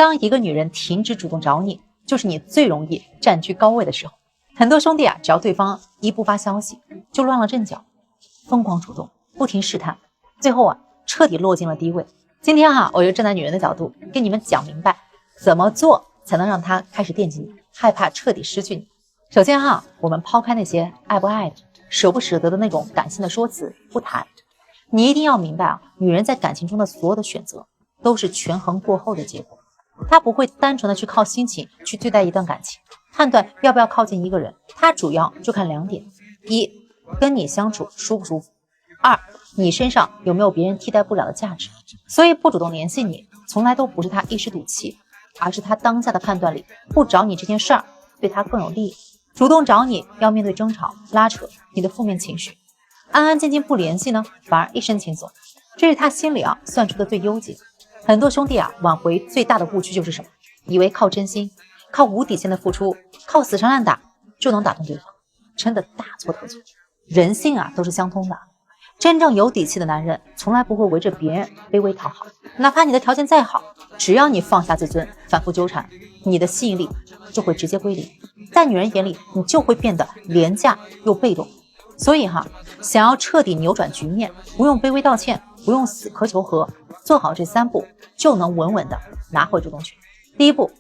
当一个女人停止主动找你，就是你最容易占据高位的时候。很多兄弟啊，只要对方一不发消息，就乱了阵脚，疯狂主动，不停试探，最后啊，彻底落进了低位。今天我就站在女人的角度跟你们讲明白，怎么做才能让她开始惦记你，害怕彻底失去你。首先我们抛开那些爱不爱的、舍不舍得的那种感性的说辞不谈，你一定要明白女人在感情中的所有的选择都是权衡过后的结果。她不会单纯的去靠心情去对待一段感情，判断要不要靠近一个人，她主要就看2点：一，跟你相处舒不舒服；二，你身上有没有别人替代不了的价值。所以不主动联系你，从来都不是她一时赌气，而是她当下的判断里，不找你这件事儿对她更有利。主动找你要面对争吵、拉扯你的负面情绪，安安静静不联系呢，反而一身轻松。这是他心里算出的最优解。很多兄弟挽回最大的误区就是什么？以为靠真心、靠无底线的付出、靠死缠烂打就能打动对方，真的大错特错。人性都是相通的，真正有底气的男人从来不会围着别人卑微讨好，哪怕你的条件再好，只要你放下自尊，反复纠缠，你的吸引力就会直接归零。在女人眼里，你就会变得廉价又被动。所以想要彻底扭转局面，不用卑微道歉，不用死磕求和，做好这3步就能稳稳的拿回主动权。第一步，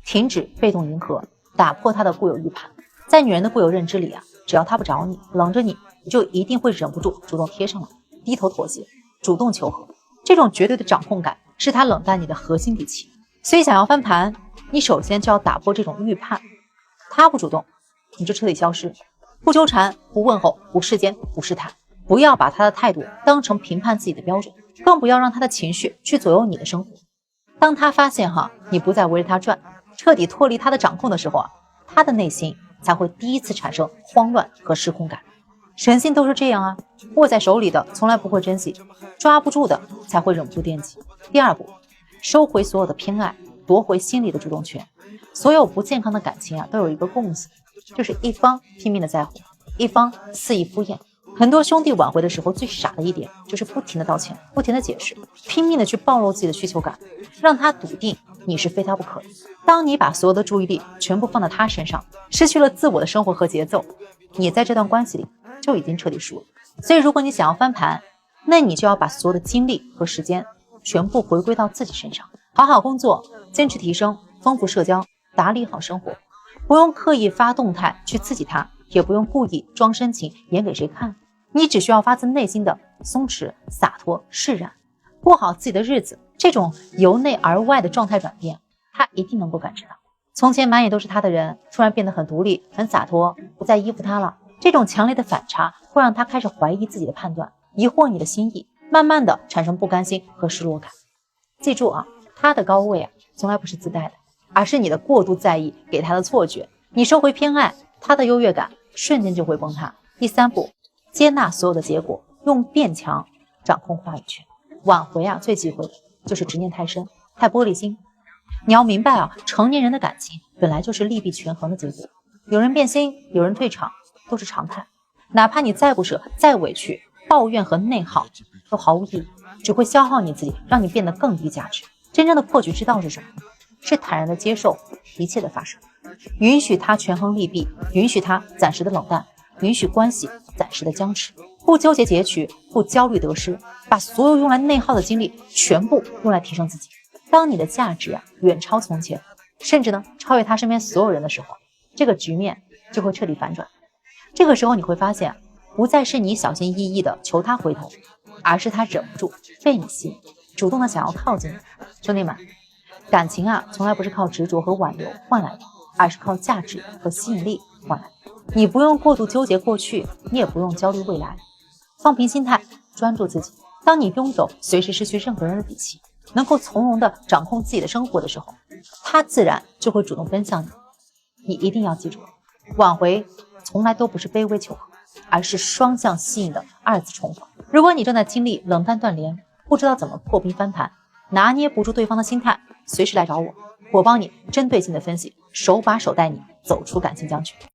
停止被动迎合，打破她的固有预判。在女人的固有认知里只要她不找你，冷着你，你就一定会忍不住主动贴上来，低头妥协，主动求和。这种绝对的掌控感是她冷淡你的核心底气。所以想要翻盘，你首先就要打破这种预判。她不主动，你就彻底消失，不纠缠，不问候，不视奸，不试探。不要把她的态度当成评判自己的标准，更不要让她的情绪去左右你的生活。当她发现你不再围着她转，彻底脱离她的掌控的时候她的内心才会第一次产生慌乱和失控感。人性都是这样握在手里的从来不会珍惜，抓不住的才会忍不住惦记。第二步，收回所有的偏爱，夺回心里的主动权。所有不健康的感情都有一个共性，就是一方拼命的在乎，一方肆意敷衍。很多兄弟挽回的时候最傻的一点，就是不停的道歉，不停的解释，拼命的去暴露自己的需求感，让他笃定你是非他不可的。当你把所有的注意力全部放在他身上，失去了自我的生活和节奏，你在这段关系里就已经彻底输了。所以如果你想要翻盘，那你就要把所有的精力和时间全部回归到自己身上，好好工作，坚持提升，丰富社交，打理好生活。不用刻意发动态去刺激他，也不用故意装深情演给谁看，你只需要发自内心的松弛、洒脱、释然，过好自己的日子。这种由内而外的状态转变，他一定能够感知到。从前满眼都是他的人，突然变得很独立、很洒脱，不再依附他了。这种强烈的反差会让他开始怀疑自己的判断，疑惑你的心意，慢慢的产生不甘心和失落感。记住他的高位从来不是自带的，而是你的过度在意给他的错觉。你收回偏爱，他的优越感瞬间就会崩塌。第3步，接纳所有的结果，用变强掌控话语权。挽回最忌讳的就是执念太深，太玻璃心。你要明白成年人的感情本来就是利弊权衡的结果，有人变心，有人退场，都是常态。哪怕你再不舍，再委屈，抱怨和内耗都毫无意义，只会消耗你自己，让你变得更低价值。真正的破局之道是什么？是坦然的接受一切的发生，允许他权衡利弊，允许他暂时的冷淡，允许关系暂时的僵持，不纠结结局，不焦虑得失，把所有用来内耗的精力全部用来提升自己。当你的价值远超从前，甚至超越他身边所有人的时候，这个局面就会彻底反转。这个时候你会发现，不再是你小心翼翼的求他回头，而是他忍不住被你吸引，主动的想要靠近你。兄弟们，感情从来不是靠执着和挽留换来的，而是靠价值和吸引力换来的。你不用过度纠结过去，你也不用焦虑未来，放平心态，专注自己。当你拥有随时失去任何人的底气，能够从容的掌控自己的生活的时候，他自然就会主动奔向你。你一定要记住，挽回从来都不是卑微求和，而是双向吸引的2次重逢。如果你正在经历冷淡断联，不知道怎么破冰翻盘，拿捏不住对方的心态，随时来找我，我帮你针对性的分析，手把手带你走出感情僵局。